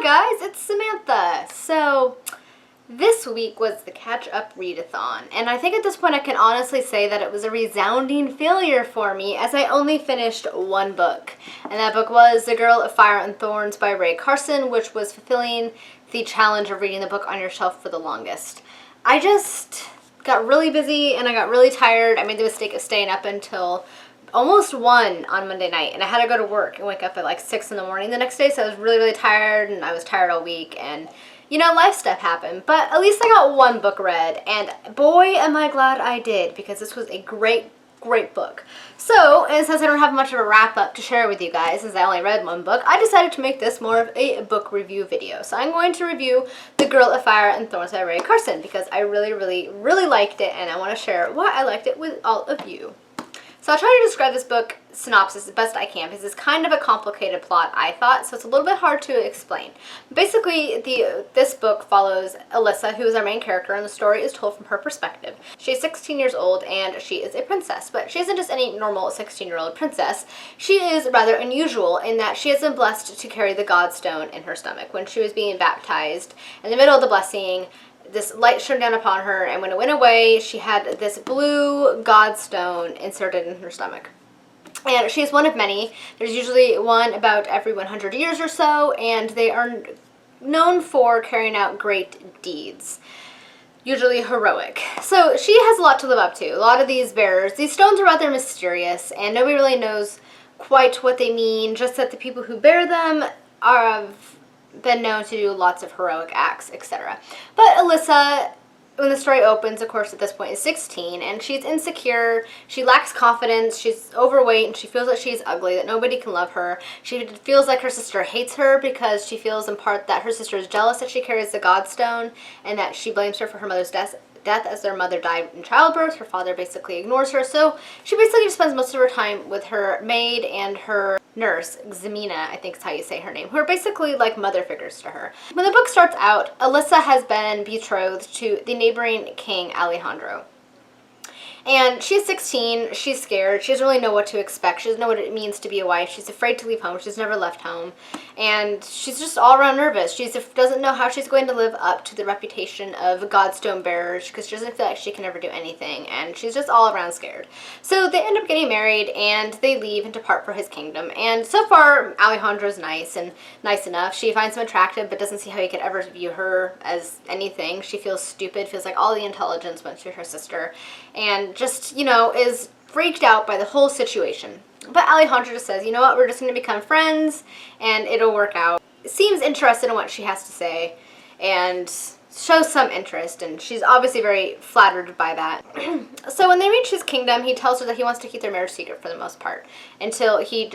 Hi guys, it's Samantha. So this week was the catch-up readathon, and I think at this point I can honestly say that it was a resounding failure for me as I only finished one book. And that book was The Girl of Fire and Thorns by Rae Carson, which was fulfilling the challenge of reading the book on your shelf for the longest. I just got really busy and I got really tired. I made the mistake of staying up until almost 1 on Monday night, and I had to go to work and wake up at like 6 in the morning the next day, so I was really tired, and I was tired all week, and you know, life stuff happened. But at least I got one book read, and boy am I glad I did, because this was a great book. So, and since I don't have much of a wrap up to share with you guys, since I only read one book, I decided to make this more of a book review video. So I'm going to review The Girl of Fire and Thorns by Rae Carson, because I really liked it, and I want to share why I liked it with all of you. So I'll try to describe this book synopsis the best I can, because it's kind of a complicated plot, I thought, so it's a little bit hard to explain. Basically, this book follows Alyssa, who is our main character, and the story is told from her perspective. She's 16 years old, and she is a princess, but she isn't just any normal 16-year-old princess. She is rather unusual in that she has been blessed to carry the Godstone in her stomach. When she was being baptized, in the middle of the blessing, this light shone down upon her, and when it went away, she had this blue Godstone inserted in her stomach. And she's one of many. There's usually one about every 100 years or so, and they are known for carrying out great deeds, usually heroic. So she has a lot to live up to. A lot of these bearers, these stones are rather mysterious, and nobody really knows quite what they mean, just that the people who bear them are been known to do lots of heroic acts, etc. But Alyssa, when the story opens, of course, at this point is 16, and she's insecure, she lacks confidence, she's overweight, and she feels that she's ugly, that nobody can love her. She feels like her sister hates her because she feels in part that her sister is jealous that she carries the Godstone, and that she blames her for her mother's death as their mother died in childbirth. Her father basically ignores her, so she basically just spends most of her time with her maid and her nurse, Ximena, I think is how you say her name, who are basically like mother figures to her. When the book starts out, Alyssa has been betrothed to the neighboring king, Alejandro. And she's 16, she's scared, she doesn't really know what to expect, she doesn't know what it means to be a wife, she's afraid to leave home, she's never left home, and she's just all around nervous. She doesn't know how she's going to live up to the reputation of Godstone bearers, because she doesn't feel like she can ever do anything, and she's just all around scared. So they end up getting married, and they leave and depart for his kingdom, and so far Alejandro's nice enough. She finds him attractive, but doesn't see how he could ever view her as anything. She feels stupid, feels like all the intelligence went to her sister, and just, you know, is freaked out by the whole situation. But Alejandro just says, you know what, we're just going to become friends and it'll work out. Seems interested in what she has to say and shows some interest, and she's obviously very flattered by that. So when they reach his kingdom, he tells her that he wants to keep their marriage secret for the most part until he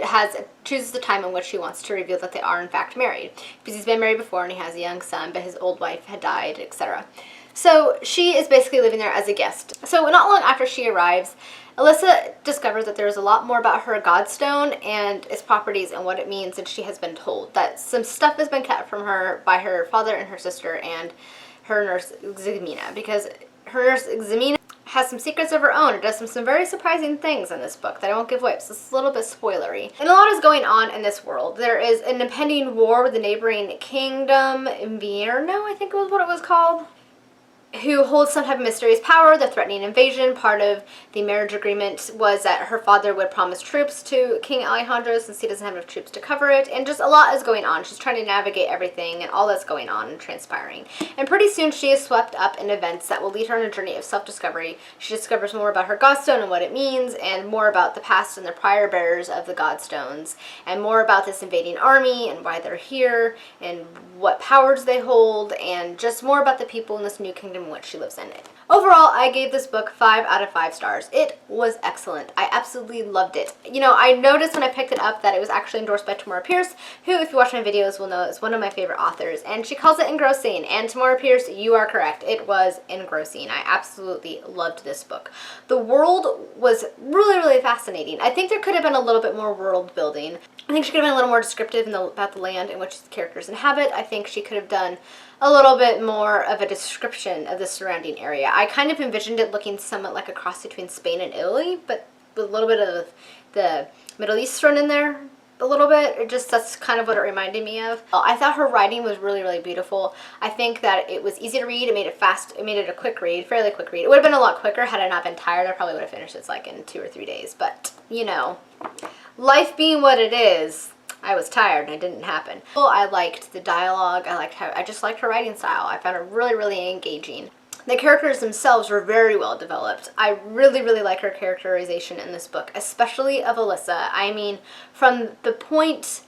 chooses the time in which he wants to reveal that they are in fact married, because he's been married before and he has a young son, but his old wife had died, etc. So she is basically living there as a guest. So not long after she arrives, Alyssa discovers that there's a lot more about her Godstone and its properties and what it means than she has been told. That some stuff has been kept from her by her father and her sister and her nurse Ximena, because her nurse Ximena has some secrets of her own. It does some very surprising things in this book that I won't give away, so it's a little bit spoilery. And a lot is going on in this world. There is an impending war with the neighboring kingdom, Invierno, I think was what it was called, who holds some type of mysterious power. They're threatening invasion. Part of the marriage agreement was that her father would promise troops to King Alejandro since he doesn't have enough troops to cover it, and just a lot is going on. She's trying to navigate everything and all that's going on and transpiring. And pretty soon she is swept up in events that will lead her on a journey of self-discovery. She discovers more about her Godstone and what it means, and more about the past and the prior bearers of the Godstones, and more about this invading army and why they're here and what powers they hold, and just more about the people in this new kingdom in which she lives in it. Overall, I gave this book 5 out of 5 stars. It was excellent. I absolutely loved it. You know, I noticed when I picked it up that it was actually endorsed by Tamora Pierce, who, if you watch my videos, will know is one of my favorite authors, and she calls it engrossing. And Tamora Pierce, you are correct. It was engrossing. I absolutely loved this book. The world was really fascinating. I think there could have been a little bit more world building. I think she could have been a little more descriptive about the land in which the characters inhabit. I think she could have done a little bit more of a description of the surrounding area. I kind of envisioned it looking somewhat like a cross between Spain and Italy, but with a little bit of the Middle East thrown in there. a little bit. That's kind of what it reminded me of. I thought her writing was really, really beautiful. I think that it was easy to read. It made it fast. It made it a quick read, fairly quick read. It would have been a lot quicker had I not been tired. I probably would have finished this like in 2 or 3 days. But, you know, life being what it is, I was tired and it didn't happen. Well, I liked the dialogue. I just liked her writing style. I found it really, really engaging. The characters themselves were very well developed. I really, really like her characterization in this book, especially of Alyssa. I mean, from the point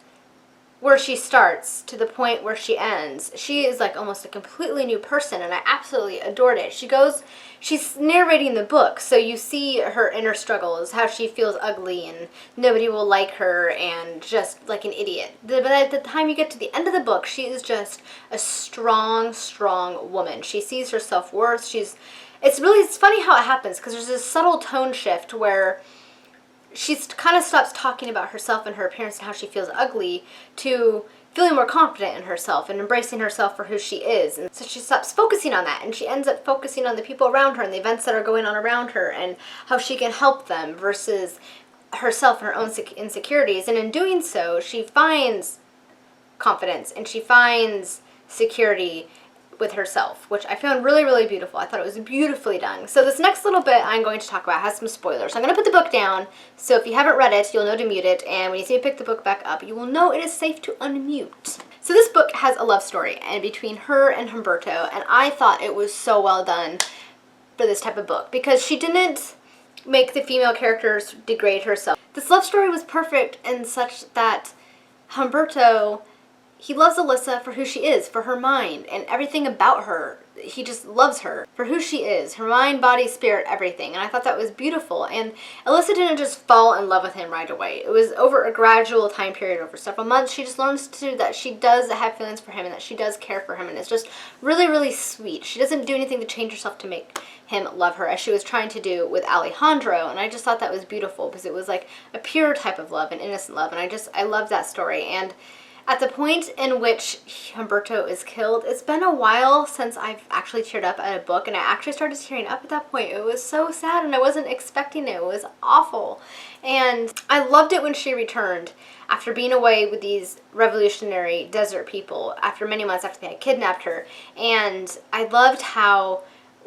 where she starts to the point where she ends, she is like almost a completely new person, and I absolutely adored it. She's narrating the book, so you see her inner struggles, how she feels ugly and nobody will like her and just like an idiot. But at the time you get to the end of the book, she is just a strong, strong woman. She sees her self-worth. It's funny how it happens, because there's this subtle tone shift where she kind of stops talking about herself and her appearance and how she feels ugly to feeling more confident in herself and embracing herself for who she is. And so she stops focusing on that, and she ends up focusing on the people around her and the events that are going on around her and how she can help them versus herself and her own insecurities. And in doing so, she finds confidence and she finds security with herself, which I found really, really beautiful. I thought it was beautifully done. So this next little bit I'm going to talk about has some spoilers. I'm going to put the book down, so if you haven't read it, you'll know to mute it, and when you see me pick the book back up, you will know it is safe to unmute. So this book has a love story and between her and Humberto, and I thought it was so well done for this type of book because she didn't make the female characters degrade herself. This love story was perfect in such that Humberto, he loves Alyssa for who she is, for her mind, and everything about her. He just loves her for who she is, her mind, body, spirit, everything. And I thought that was beautiful. And Alyssa didn't just fall in love with him right away. It was over a gradual time period, over several months. She just learns that she does have feelings for him and that she does care for him. And it's just really, really sweet. She doesn't do anything to change herself to make him love her, as she was trying to do with Alejandro. And I just thought that was beautiful because it was like a pure type of love, an innocent love. And I loved that story. And at the point in which Humberto is killed, it's been a while since I've actually teared up at a book, and I actually started tearing up at that point. It was so sad, and I wasn't expecting it. It was awful. And I loved it when she returned after being away with these revolutionary desert people after many months after they had kidnapped her. And I loved how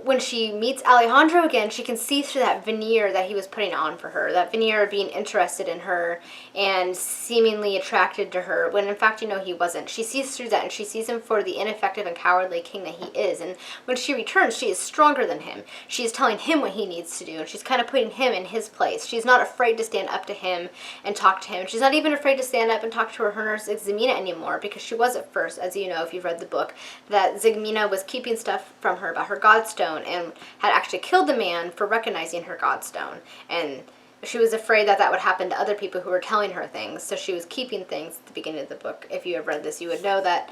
when she meets Alejandro again, she can see through that veneer that he was putting on for her, that veneer of being interested in her and seemingly attracted to her, when in fact, you know, he wasn't. She sees through that, and she sees him for the ineffective and cowardly king that he is. And when she returns, she is stronger than him. She is telling him what he needs to do, and she's kind of putting him in his place. She's not afraid to stand up to him and talk to him. She's not even afraid to stand up and talk to her nurse Ximena anymore, because she was at first, as you know if you've read the book, that Ximena was keeping stuff from her about her godstone and had actually killed the man for recognizing her godstone. And she was afraid that that would happen to other people who were telling her things, so she was keeping things at the beginning of the book. If you have read this, you would know that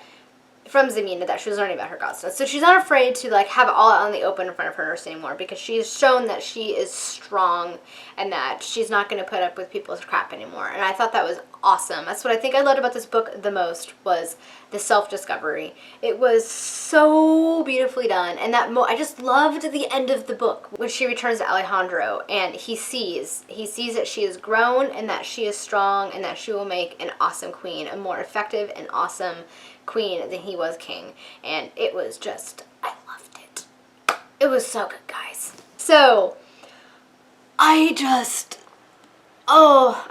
from Ximena that she was learning about her godstone. So she's not afraid to like have it all out in the open in front of her nurse anymore, because she's shown that she is strong and that she's not going to put up with people's crap anymore. And I thought that was awesome. That's what I think I loved about this book the most, was the self-discovery. It was so beautifully done, and that I just loved the end of the book when she returns to Alejandro and he sees that she is grown and that she is strong and that she will make an awesome queen, a more effective and awesome queen than he was king. And it was just, I loved it. It was so good, guys. So I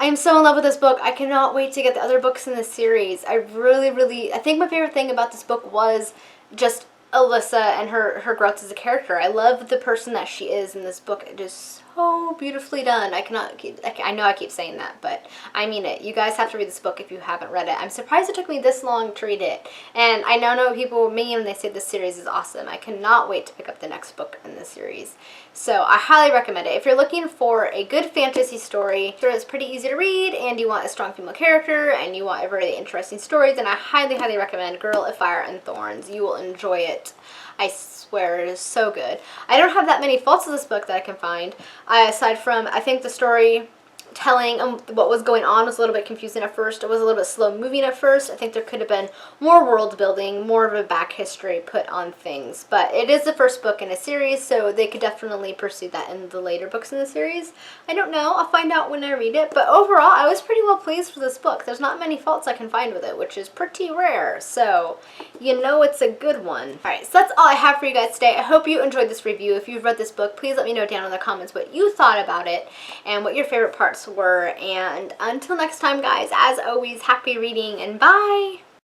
am so in love with this book. I cannot wait to get the other books in this series. I think my favorite thing about this book was just Alyssa and her growth as a character. I love the person that she is in this book. It is so beautifully done. I know I keep saying that, but I mean it. You guys have to read this book if you haven't read it. I'm surprised it took me this long to read it. And I know people mean when they say this series is awesome. I cannot wait to pick up the next book in this series. So I highly recommend it. If you're looking for a good fantasy story that's pretty easy to read, and you want a strong female character, and you want a really interesting story, then I highly, highly recommend Girl of Fire and Thorns. You will enjoy it. I swear, it is so good. I don't have that many faults of this book that I can find, aside from, I think the story telling what was going on was a little bit confusing at first. It was a little bit slow moving at first. I think there could have been more world building, more of a back history put on things. But it is the first book in a series, so they could definitely pursue that in the later books in the series. I don't know. I'll find out when I read it. But overall, I was pretty well pleased with this book. There's not many faults I can find with it, which is pretty rare. So, you know it's a good one. Alright, so that's all I have for you guys today. I hope you enjoyed this review. If you've read this book, please let me know down in the comments what you thought about it and what your favorite parts were. And until next time, guys, as always, happy reading and bye!